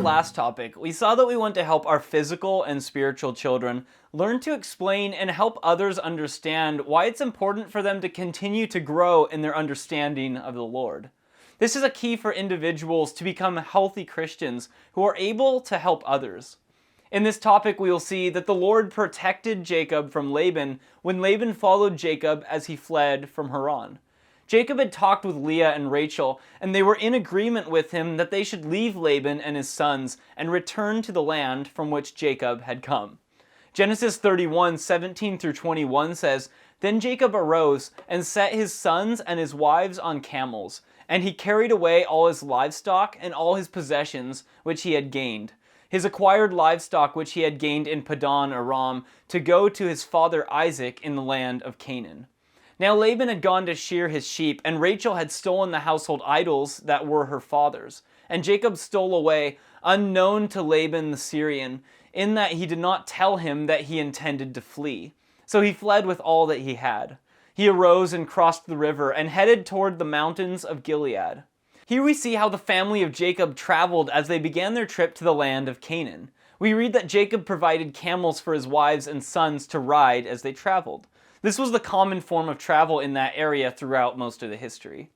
last topic, we saw that we want to help our physical and spiritual children learn to explain and help others understand why it's important for them to continue to grow in their understanding of the Lord. This is a key for individuals to become healthy Christians who are able to help others. In this topic, we will see that the Lord protected Jacob from Laban when Laban followed Jacob as he fled from Haran. Jacob had talked with Leah and Rachel, and they were in agreement with him that they should leave Laban and his sons and return to the land from which Jacob had come. Genesis 31:17-21 says, "Then Jacob arose and set his sons and his wives on camels, and he carried away all his livestock and all his possessions which he had gained, his acquired livestock which he had gained in Padan Aram, to go to his father Isaac in the land of Canaan." Now Laban had gone to shear his sheep, and Rachel had stolen the household idols that were her father's. And Jacob stole away, unknown to Laban the Syrian, in that he did not tell him that he intended to flee. So he fled with all that he had. He arose and crossed the river and headed toward the mountains of Gilead. Here we see how the family of Jacob traveled as they began their trip to the land of Canaan. We read that Jacob provided camels for his wives and sons to ride as they traveled. This was the common form of travel in that area throughout most of the history.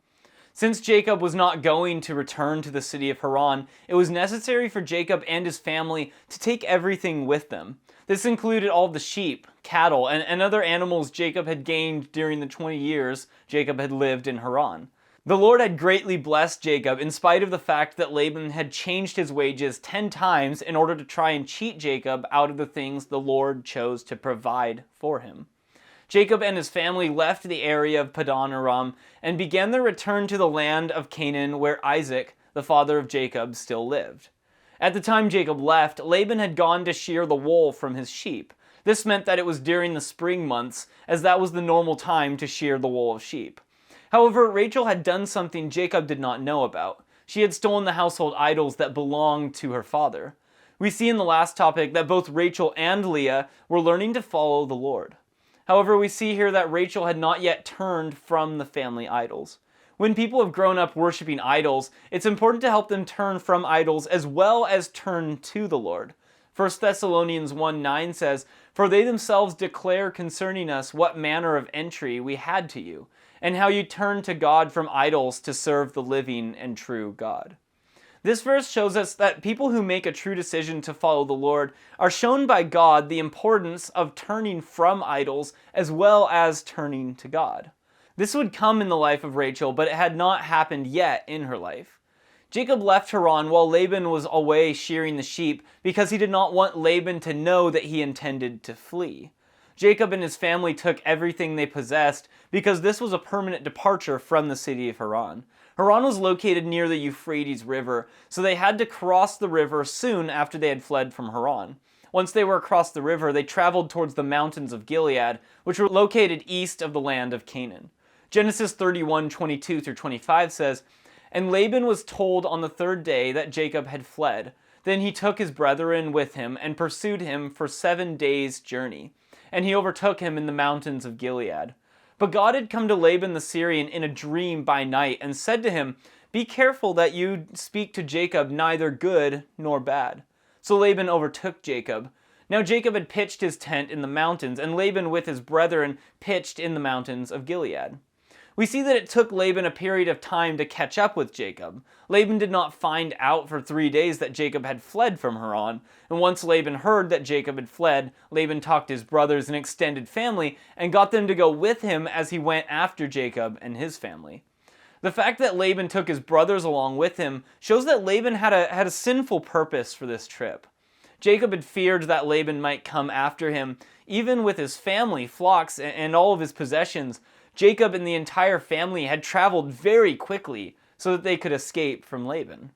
Since Jacob was not going to return to the city of Haran, it was necessary for Jacob and his family to take everything with them. This included all the sheep, cattle, and other animals Jacob had gained during the 20 years Jacob had lived in Haran. The Lord had greatly blessed Jacob in spite of the fact that Laban had changed his wages 10 times in order to try and cheat Jacob out of the things the Lord chose to provide for him. Jacob and his family left the area of Padan Aram and began their return to the land of Canaan, where Isaac, the father of Jacob, still lived. At the time Jacob left, Laban had gone to shear the wool from his sheep. This meant that it was during the spring months, as that was the normal time to shear the wool of sheep. However, Rachel had done something Jacob did not know about. She had stolen the household idols that belonged to her father. We see in the last topic that both Rachel and Leah were learning to follow the Lord. However, we see here that Rachel had not yet turned from the family idols. When people have grown up worshiping idols, it's important to help them turn from idols as well as turn to the Lord. 1 Thessalonians 1:9 says, "For they themselves declare concerning us what manner of entry we had to you, and how you turned to God from idols to serve the living and true God." This verse shows us that people who make a true decision to follow the Lord are shown by God the importance of turning from idols as well as turning to God. This would come in the life of Rachel, but it had not happened yet in her life. Jacob left Haran while Laban was away shearing the sheep because he did not want Laban to know that he intended to flee. Jacob and his family took everything they possessed because this was a permanent departure from the city of Haran. Haran was located near the Euphrates River, so they had to cross the river soon after they had fled from Haran. Once they were across the river, they traveled towards the mountains of Gilead, which were located east of the land of Canaan. Genesis 31:22-25 says, "And Laban was told on the 3rd day that Jacob had fled. Then he took his brethren with him and pursued him for 7 days' journey. And he overtook him in the mountains of Gilead. But God had come to Laban the Syrian in a dream by night and said to him, 'Be careful that you speak to Jacob neither good nor bad.' So Laban overtook Jacob. Now Jacob had pitched his tent in the mountains, and Laban with his brethren pitched in the mountains of Gilead." We see that it took Laban a period of time to catch up with Jacob. Laban did not find out for 3 days that Jacob had fled from Haran, and once Laban heard that Jacob had fled, Laban talked to his brothers and extended family and got them to go with him as he went after Jacob and his family. The fact that Laban took his brothers along with him shows that Laban had a sinful purpose for this trip. Jacob had feared that Laban might come after him, even with his family, flocks, and all of his possessions. Jacob and the entire family had traveled very quickly so that they could escape from Laban.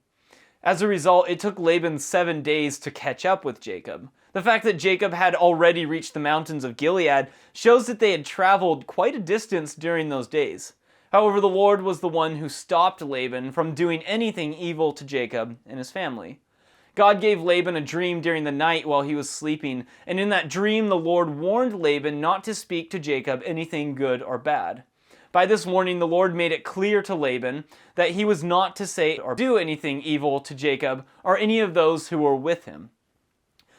As a result, it took Laban 7 days to catch up with Jacob. The fact that Jacob had already reached the mountains of Gilead shows that they had traveled quite a distance during those days. However, the Lord was the one who stopped Laban from doing anything evil to Jacob and his family. God gave Laban a dream during the night while he was sleeping, and in that dream the Lord warned Laban not to speak to Jacob anything good or bad. By this warning, the Lord made it clear to Laban that he was not to say or do anything evil to Jacob or any of those who were with him.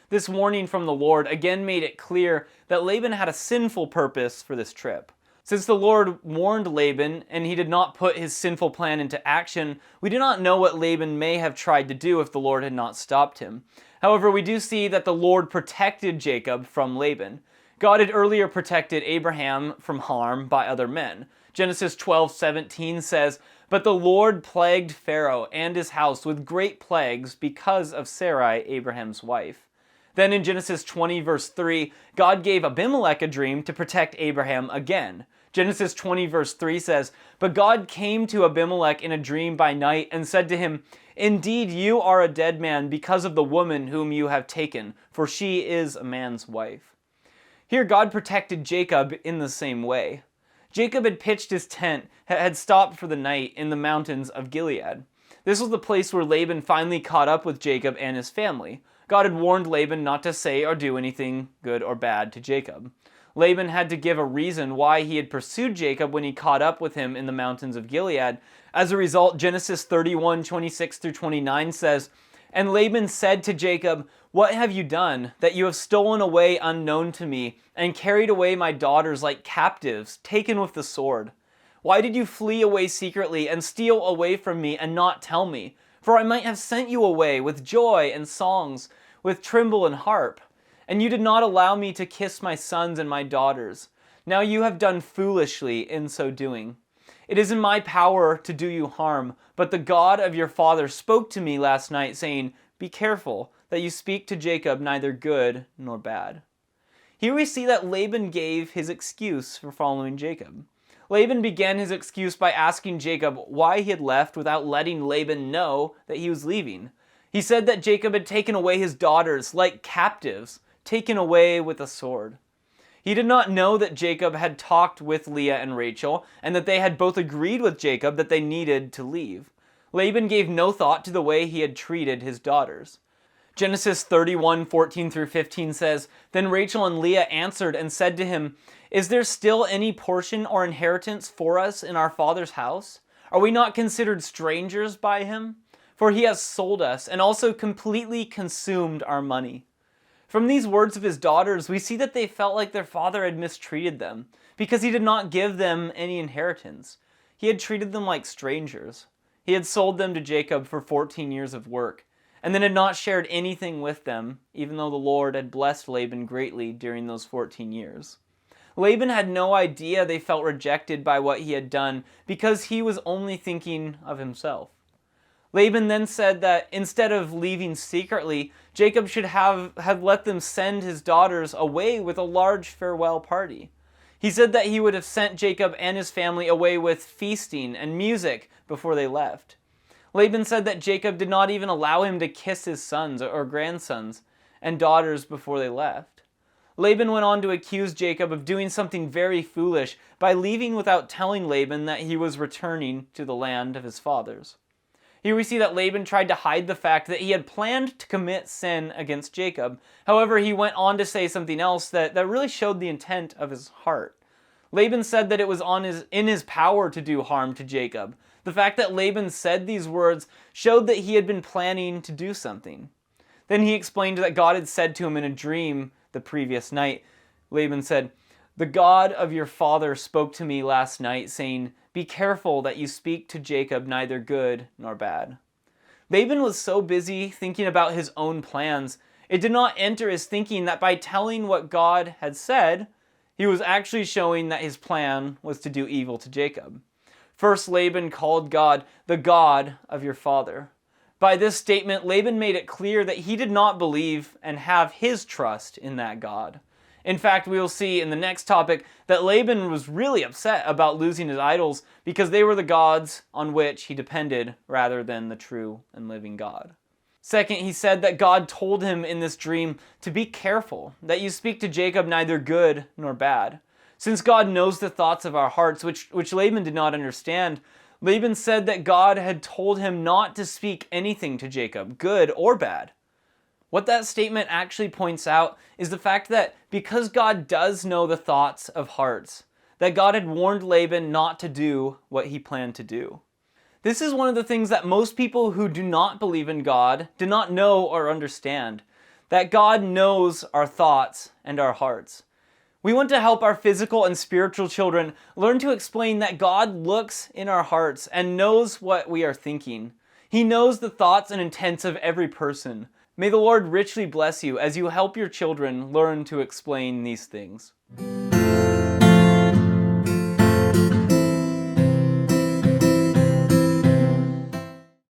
This warning from the Lord again made it clear that Laban had a sinful purpose for this trip. Since the Lord warned Laban and he did not put his sinful plan into action, we do not know what Laban may have tried to do if the Lord had not stopped him. However, we do see that the Lord protected Jacob from Laban. God had earlier protected Abraham from harm by other men. Genesis 12:17 says, "But the Lord plagued Pharaoh and his house with great plagues because of Sarai, Abraham's wife." Then in Genesis 20 verse 3, God gave Abimelech a dream to protect Abraham again. Genesis 20 verse 3 says, "But God came to Abimelech in a dream by night and said to him, 'Indeed you are a dead man because of the woman whom you have taken, for she is a man's wife.'" Here God protected Jacob in the same way. Jacob had pitched his tent, had stopped for the night in the mountains of Gilead. This was the place where Laban finally caught up with Jacob and his family. God had warned Laban not to say or do anything good or bad to Jacob. Laban had to give a reason why he had pursued Jacob when he caught up with him in the mountains of Gilead. As a result, Genesis 31:26-29 says, "And Laban said to Jacob, 'What have you done, that you have stolen away unknown to me, and carried away my daughters like captives, taken with the sword? Why did you flee away secretly, and steal away from me, and not tell me? For I might have sent you away with joy and songs, with timbrel and harp. And you did not allow me to kiss my sons and my daughters. Now you have done foolishly in so doing. It is in my power to do you harm, but the God of your father spoke to me last night, saying, Be careful that you speak to Jacob neither good nor bad.'" Here we see that Laban gave his excuse for following Jacob. Laban began his excuse by asking Jacob why he had left without letting Laban know that he was leaving. He said that Jacob had taken away his daughters like captives, taken away with a sword. He did not know that Jacob had talked with Leah and Rachel, and that they had both agreed with Jacob that they needed to leave. Laban gave no thought to the way he had treated his daughters. Genesis 31:14-15 says, "Then Rachel and Leah answered and said to him, 'Is there still any portion or inheritance for us in our father's house? Are we not considered strangers by him? For he has sold us and also completely consumed our money.'" From these words of his daughters, we see that they felt like their father had mistreated them, because he did not give them any inheritance. He had treated them like strangers. He had sold them to Jacob for 14 years of work, and then had not shared anything with them, even though the Lord had blessed Laban greatly during those 14 years. Laban had no idea they felt rejected by what he had done, because he was only thinking of himself. Laban then said that instead of leaving secretly, Jacob should have let them send his daughters away with a large farewell party. He said that he would have sent Jacob and his family away with feasting and music before they left. Laban said that Jacob did not even allow him to kiss his sons or grandsons and daughters before they left. Laban went on to accuse Jacob of doing something very foolish by leaving without telling Laban that he was returning to the land of his fathers. Here we see that Laban tried to hide the fact that he had planned to commit sin against Jacob. However, he went on to say something else that really showed the intent of his heart. Laban said that it was in his power to do harm to Jacob. The fact that Laban said these words showed that he had been planning to do something. Then he explained that God had said to him in a dream the previous night. Laban said, "The God of your father spoke to me last night, saying, 'Be careful that you speak to Jacob neither good nor bad.'" Laban was so busy thinking about his own plans, it did not enter his thinking that by telling what God had said, he was actually showing that his plan was to do evil to Jacob. First, Laban called God the God of your father. By this statement, Laban made it clear that he did not believe and have his trust in that God. In fact, we will see in the next topic that Laban was really upset about losing his idols because they were the gods on which he depended rather than the true and living God. Second, he said that God told him in this dream to be careful, that you speak to Jacob neither good nor bad. Since God knows the thoughts of our hearts, which Laban did not understand, Laban said that God had told him not to speak anything to Jacob, good or bad. What that statement actually points out is the fact that because God does know the thoughts of hearts, that God had warned Laban not to do what he planned to do. This is one of the things that most people who do not believe in God do not know or understand, that God knows our thoughts and our hearts. We want to help our physical and spiritual children learn to explain that God looks in our hearts and knows what we are thinking. He knows the thoughts and intents of every person. May the Lord richly bless you as you help your children learn to explain these things.